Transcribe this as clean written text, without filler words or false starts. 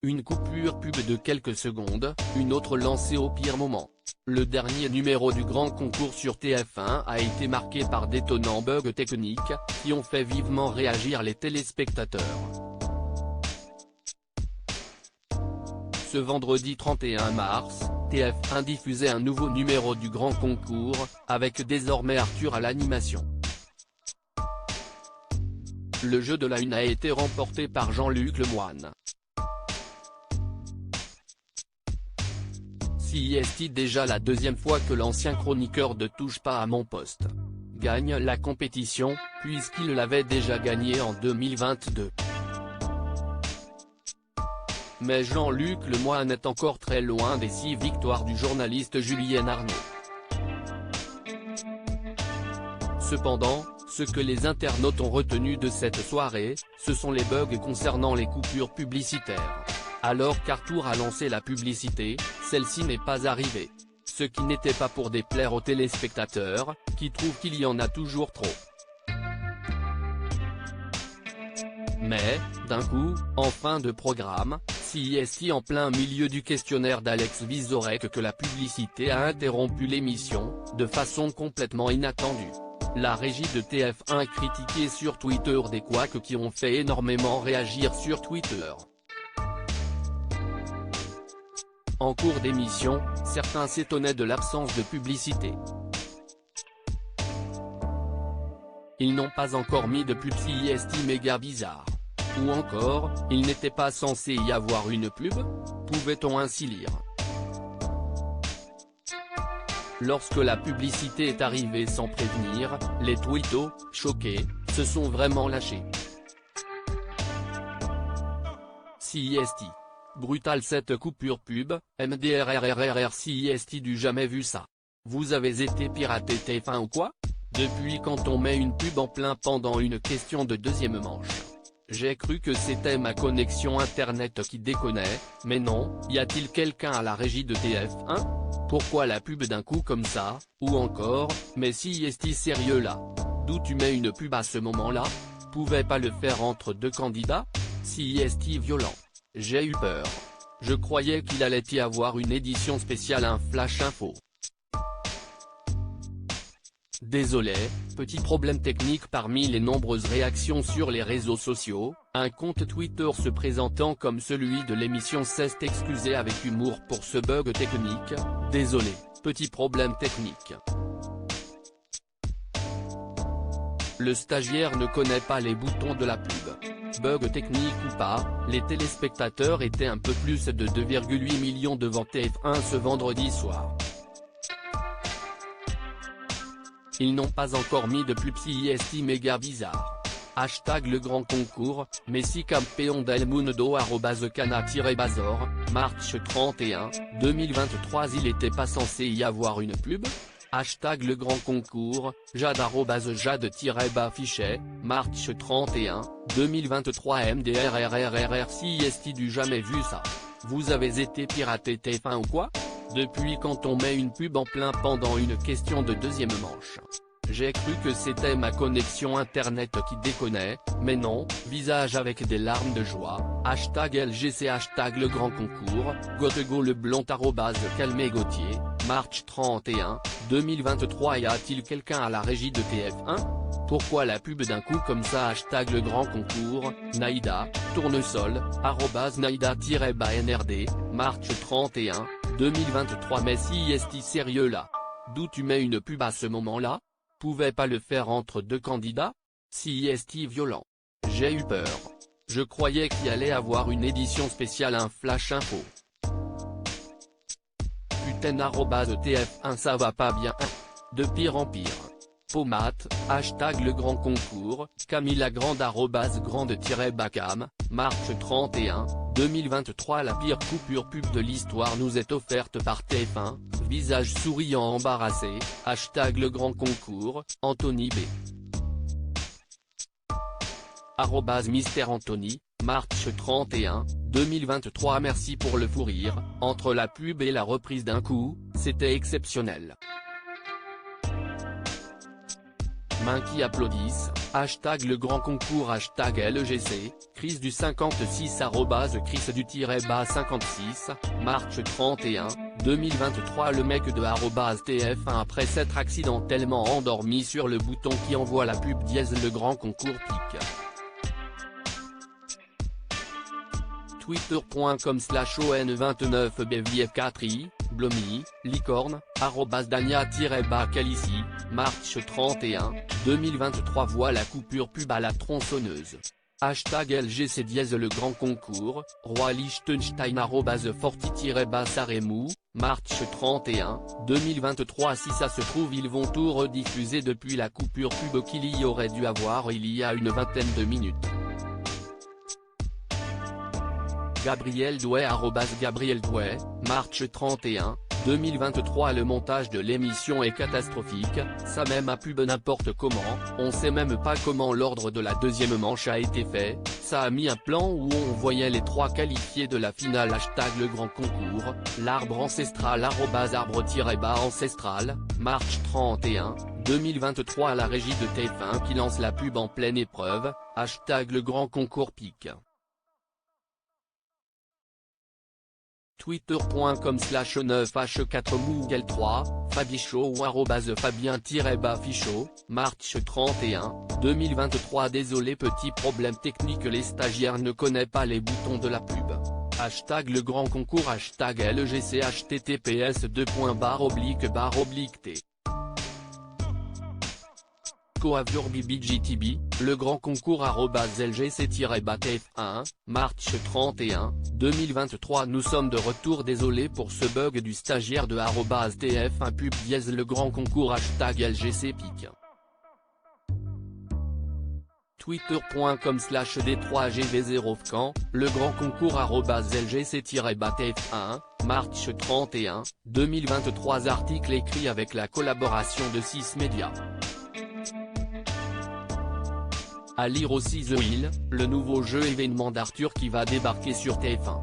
Une coupure pub de quelques secondes, une autre lancée au pire moment. Le dernier numéro du grand concours sur TF1 a été marqué par d'étonnants bugs techniques, qui ont fait vivement réagir les téléspectateurs. Ce vendredi 31 mars, TF1 diffusait un nouveau numéro du grand concours, avec désormais Arthur à l'animation. Le jeu de la une a été remporté par Jean-Luc Lemoine. CIST déjà la deuxième fois que l'ancien chroniqueur de Touche pas à mon poste gagne la compétition, puisqu'il l'avait déjà gagnée en 2022. Mais Jean-Luc Lemoine est encore très loin des 6 victoires du journaliste Julien Arnaud. Cependant, ce que les internautes ont retenu de cette soirée, ce sont les bugs concernant les coupures publicitaires. Alors qu'Arthur a lancé la publicité, celle-ci n'est pas arrivée. Ce qui n'était pas pour déplaire aux téléspectateurs, qui trouvent qu'il y en a toujours trop. Mais, d'un coup, en fin de programme, CIST en plein milieu du questionnaire d'Alex Vizorek que la publicité a interrompu l'émission, de façon complètement inattendue. La régie de TF1 est critiquée sur Twitter des couacs qui ont fait énormément réagir sur Twitter. En cours d'émission, certains s'étonnaient de l'absence de publicité. Ils n'ont pas encore mis de pub CIST méga bizarre. Ou encore, il n'était pas censé y avoir une pub? Pouvait-on ainsi lire? Lorsque la publicité est arrivée sans prévenir, les twittos, choqués, se sont vraiment lâchés. CIST. Brutal cette coupure pub, MDRRRRR CIST du jamais vu ça. Vous avez été piraté TF1 ou quoi? Depuis quand on met une pub en plein pendant une question de deuxième manche? J'ai cru que c'était ma connexion internet qui déconnait, mais non, y a-t-il quelqu'un à la régie de TF1? Pourquoi la pub d'un coup comme ça? Ou encore, mais CIST sérieux là? D'où tu mets une pub à ce moment-là? Pouvais pas le faire entre deux candidats? CIST violent. J'ai eu peur. Je croyais qu'il allait y avoir une édition spéciale un flash info. Désolé, petit problème technique parmi les nombreuses réactions sur les réseaux sociaux, un compte Twitter se présentant comme celui de l'émission s'est excusé avec humour pour ce bug technique, désolé, petit problème technique. Le stagiaire ne connaît pas les boutons de la pub. Bug technique ou pas, les téléspectateurs étaient un peu plus de 2,8 millions devant TF1 ce vendredi soir. Ils n'ont pas encore mis de pub CIST méga bizarre. Hashtag le grand concours, Messi campeón del mundo @cana-bazor, March 31, 2023 il était pas censé y avoir une pub? Hashtag le grand concours, Jade @jade-fichet, March 31, 2023 MDRRRRR CIST du jamais vu ça. Vous avez été piraté TF1 ou quoi? Depuis quand on met une pub en plein pendant une question de deuxième manche? J'ai cru que c'était ma connexion internet qui déconnait, mais non, visage avec des larmes de joie, hashtag LGC hashtag le grand concours, Gotego le blond @calmé Gauthier, March 31, 2023 y a-t-il quelqu'un à la régie de TF1? Pourquoi la pub d'un coup comme ça hashtag le grand concours, Naïda, tournesol, @naïda-nrd, March 31, 2023 mais CIST sérieux là? D'où tu mets une pub à ce moment-là? Pouvais pas le faire entre deux candidats? CIST violent. J'ai eu peur. Je croyais qu'il allait avoir une édition spéciale un flash info. Putain @TF1 ça va pas bien de pire en pire. Pomate, hashtag le grand concours, Camilla Grande @grande-bacam, March 31, 2023 la pire coupure pub de l'histoire nous est offerte par TF1, visage souriant embarrassé, hashtag le grand concours, Anthony B. @Mister Anthony, March 31, 2023 merci pour le fou rire, entre la pub et la reprise d'un coup, c'était exceptionnel. mains qui applaudissent, hashtag le grand concours hashtag LGC, Chris du 56 @Chris du -56, March 31, 2023 le mec de @TF1 après s'être accidentellement endormi sur le bouton qui envoie la pub le grand concours pique. Twitter.com/on29bvf4i, Blomy, Licorne, @Dania-Calici, March 31, 2023 voit la coupure pub à la tronçonneuse. Hashtag LGC le grand concours, Roi Liechtenstein @Forti-Saremou, March 31, 2023 si ça se trouve ils vont tout rediffuser depuis la coupure pub qu'il y aurait dû avoir il y a une vingtaine de minutes. Gabriel Douai @Gabriel Douai, March 31, 2023 le montage de l'émission est catastrophique, ça même à pub n'importe comment, on sait même pas comment l'ordre de la deuxième manche a été fait, ça a mis un plan où on voyait les trois qualifiés de la finale hashtag le grand concours, l'arbre ancestral @arbre-ancestral, March 31, 2023 à la régie de TF1 qui lance la pub en pleine épreuve, hashtag le grand concours pique. Twitter.com/9h4mougel3, Fabichot ou @Fabien-Fichot, March 31, 2023 désolé petit problème technique les stagiaires ne connaissent pas les boutons de la pub. Hashtag le grand concours hashtag LGC https://t. BBGTB, le grand concours @LGC-TF1, March 31, 2023 nous sommes de retour désolé pour ce bug du stagiaire de @TF1 pub le grand concours hashtag LGC pique. Twitter.com/D3GV0fcan, le grand concours @LGC-TF1, March 31, 2023 article écrit avec la collaboration de 6 médias. À lire aussi The Wheel, le nouveau jeu événement d'Arthur qui va débarquer sur TF1.